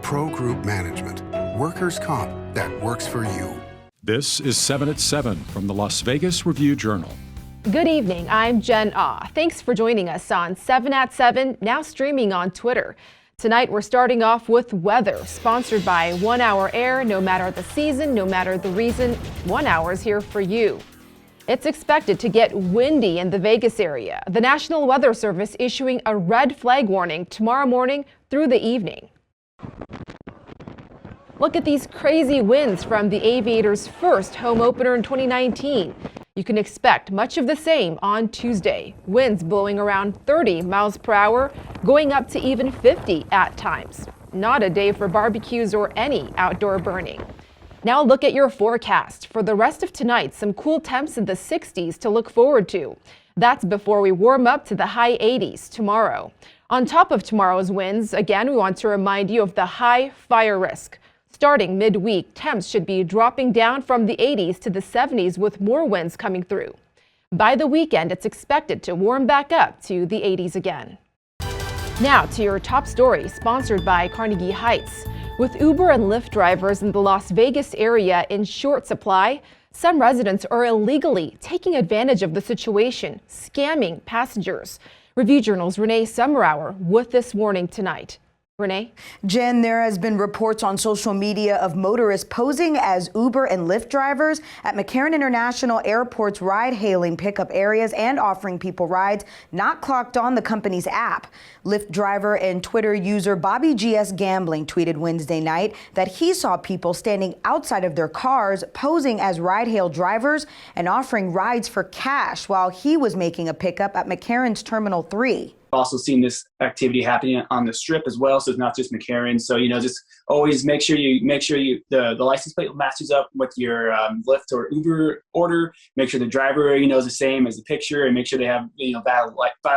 Pro Group Management. Workers' comp that works for you. This is 7 at 7 from the Las Vegas Review-Journal. Good evening, I'm Jen Ah. Thanks for joining us on 7 at 7, now streaming on Twitter. Tonight we're starting off with weather, sponsored by 1 Hour Air. No matter the season, no matter the reason, 1 hour is here for you. It's expected to get windy in the Vegas area. The National Weather Service issuing a red flag warning tomorrow morning through the evening. Look at these crazy winds from the Aviators' first home opener in 2019. You can expect much of the same on Tuesday. Winds blowing around 30 miles per hour, going up to even 50 at times. Not a day for barbecues or any outdoor burning. Now look at your forecast. For the rest of tonight, some cool temps in the 60s to look forward to. That's before we warm up to the high 80s tomorrow. On top of tomorrow's winds, again, we want to remind you of the high fire risk. Starting midweek, temps should be dropping down from the 80s to the 70s with more winds coming through. By the weekend, it's expected to warm back up to the 80s again. Now to your top story, sponsored by Carnegie Heights. With Uber and Lyft drivers in the Las Vegas area in short supply, some residents are illegally taking advantage of the situation, scamming passengers. Review Journal's Renee Summerhour with this warning tonight. Renee? Jen, there has been reports on social media of motorists posing as Uber and Lyft drivers at McCarran International Airport's ride-hailing pickup areas and offering people rides not clocked on the company's app. Lyft driver and Twitter user Bobby GS Gambling tweeted Wednesday night that he saw people standing outside of their cars posing as ride-hail drivers and offering rides for cash while he was making a pickup at McCarran's Terminal 3. Also seen this activity happening on the strip as well, so it's not just McCarran. So just always make sure the license plate matches up with your Lyft or Uber order. Make sure the driver is the same as the picture, and make sure they have valid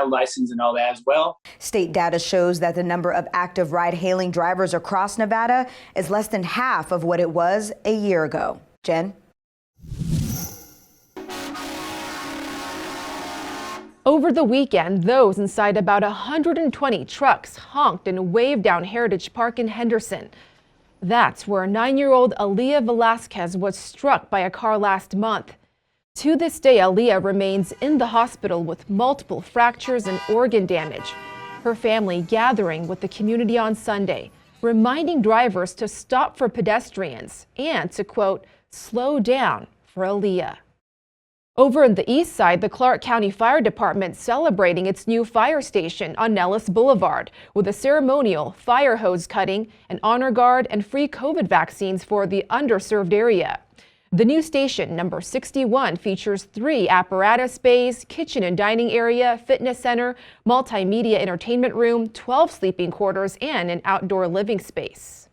license and all that as well. State data shows that the number of active ride-hailing drivers across Nevada is less than half of what it was a year ago. Jen? Over the weekend, those inside about 120 trucks honked and waved down Heritage Park in Henderson. That's where 9-year-old Aaliyah Velasquez was struck by a car last month. To this day, Aaliyah remains in the hospital with multiple fractures and organ damage. Her family gathering with the community on Sunday, reminding drivers to stop for pedestrians and to, quote, slow down for Aaliyah. Over in the east side, the Clark County Fire Department celebrating its new fire station on Nellis Boulevard with a ceremonial fire hose cutting, an honor guard, and free COVID vaccines for the underserved area. The new station, number 61, features 3 apparatus bays, kitchen and dining area, fitness center, multimedia entertainment room, 12 sleeping quarters, and an outdoor living space.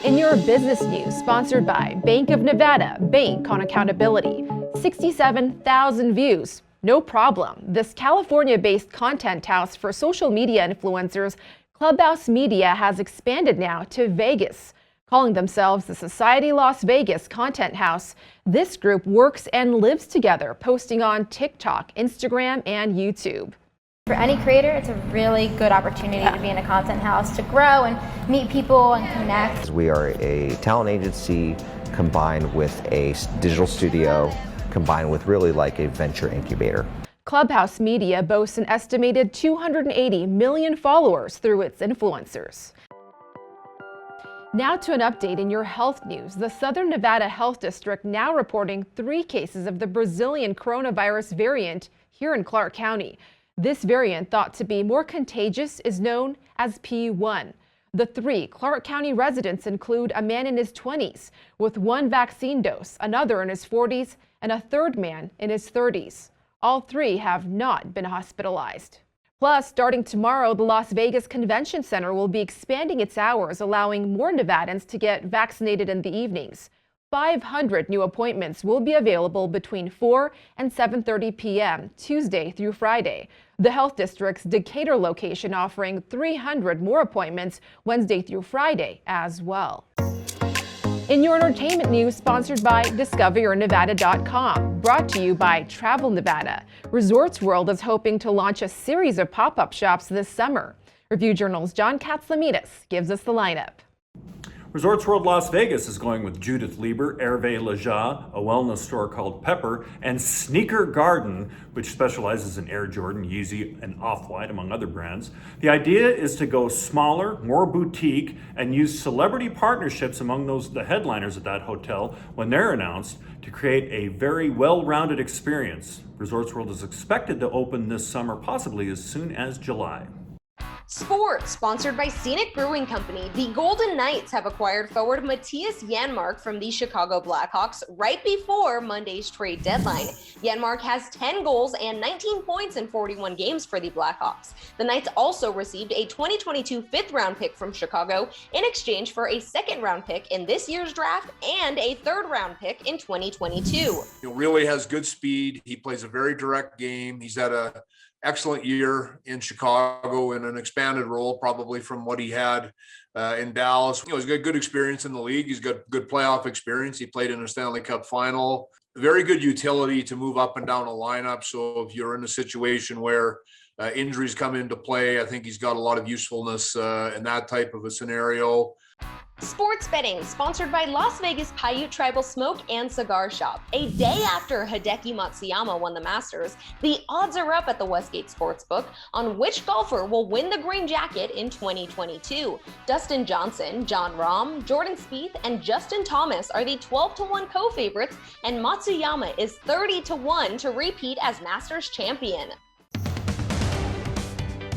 In your business news, sponsored by Bank of Nevada, Bank on Accountability. 67,000 views. No problem. This California-based content house for social media influencers, Clubhouse Media, has expanded now to Vegas. Calling themselves the Society Las Vegas Content House, this group works and lives together, posting on TikTok, Instagram, and YouTube. For any creator, it's a really good opportunity to be in a content house, to grow and meet people and connect. We are a talent agency combined with a digital studio, combined with really like a venture incubator. Clubhouse Media boasts an estimated 280 million followers through its influencers. Now to an update in your health news. The Southern Nevada Health District now reporting 3 cases of the Brazilian coronavirus variant here in Clark County. This variant, thought to be more contagious, is known as P1. The 3 Clark County residents include a man in his 20s with 1 vaccine dose, another in his 40s, and a 3rd man in his 30s. All 3 have not been hospitalized. Plus, starting tomorrow, the Las Vegas Convention Center will be expanding its hours, allowing more Nevadans to get vaccinated in the evenings. 500 new appointments will be available between 4 and 7:30 p.m. Tuesday through Friday. The Health District's Decatur location offering 300 more appointments Wednesday through Friday as well. In your entertainment news, sponsored by DiscoverYourNevada.com, brought to you by Travel Nevada. Resorts World is hoping to launch a series of pop-up shops this summer. Review Journal's John Katzlamidas gives us the lineup. Resorts World Las Vegas is going with Judith Lieber, Hervé Leja, a wellness store called Pepper, and Sneaker Garden, which specializes in Air Jordan, Yeezy, and Off-White, among other brands. The idea is to go smaller, more boutique, and use celebrity partnerships among the headliners at that hotel when they're announced to create a very well-rounded experience. Resorts World is expected to open this summer, possibly as soon as July. Sports, sponsored by Scenic Brewing Company. The Golden Knights have acquired forward Matthias Janmark from the Chicago Blackhawks right before Monday's trade deadline. Janmark has 10 goals and 19 points in 41 games for the Blackhawks. The Knights also received a 2022 fifth-round pick from Chicago in exchange for a second-round pick in this year's draft and a third-round pick in 2022. He really has good speed. He plays a very direct game. He's had a excellent year in Chicago in an expanded role, probably from what he had in Dallas. He's got good experience in the league. He's got good playoff experience. He played in a Stanley Cup final. Very good utility to move up and down a lineup. So if you're in a situation where injuries come into play, I think he's got a lot of usefulness in that type of a scenario. Sports betting, sponsored by Las Vegas Paiute Tribal Smoke and Cigar Shop. A day after Hideki Matsuyama won the Masters, the odds are up at the Westgate Sportsbook on which golfer will win the green jacket in 2022. Dustin Johnson, Jon Rahm, Jordan Spieth, and Justin Thomas are the 12-1 co-favorites, and Matsuyama is 30-1 to repeat as Masters champion.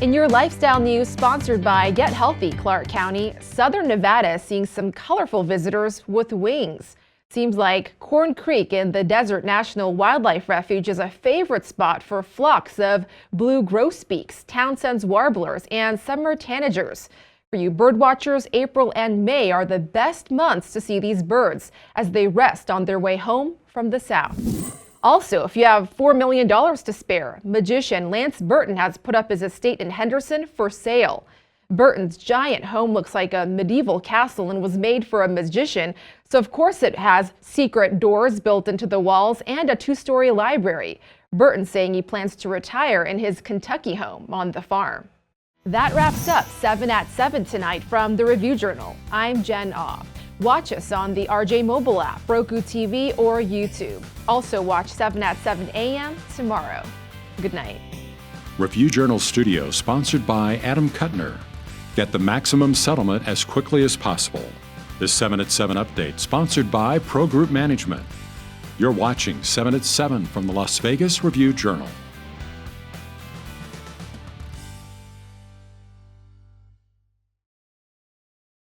In your lifestyle news, sponsored by Get Healthy Clark County, Southern Nevada is seeing some colorful visitors with wings. Seems like Corn Creek in the Desert National Wildlife Refuge is a favorite spot for flocks of blue grosbeaks, Townsend's warblers, and summer tanagers. For you birdwatchers, April and May are the best months to see these birds as they rest on their way home from the south. Also, if you have $4 million to spare, magician Lance Burton has put up his estate in Henderson for sale. Burton's giant home looks like a medieval castle and was made for a magician, so of course it has secret doors built into the walls and a 2-story library. Burton saying he plans to retire in his Kentucky home on the farm. That wraps up 7 at 7 tonight from the Review Journal. I'm Jen Off. Watch us on the RJ mobile app, Roku TV, or YouTube. Also watch 7 at 7 a.m. tomorrow. Good night. Review Journal Studio, sponsored by Adam Kuttner. Get the maximum settlement as quickly as possible. This 7 at 7 update, sponsored by Pro Group Management. You're watching 7 at 7 from the Las Vegas Review Journal.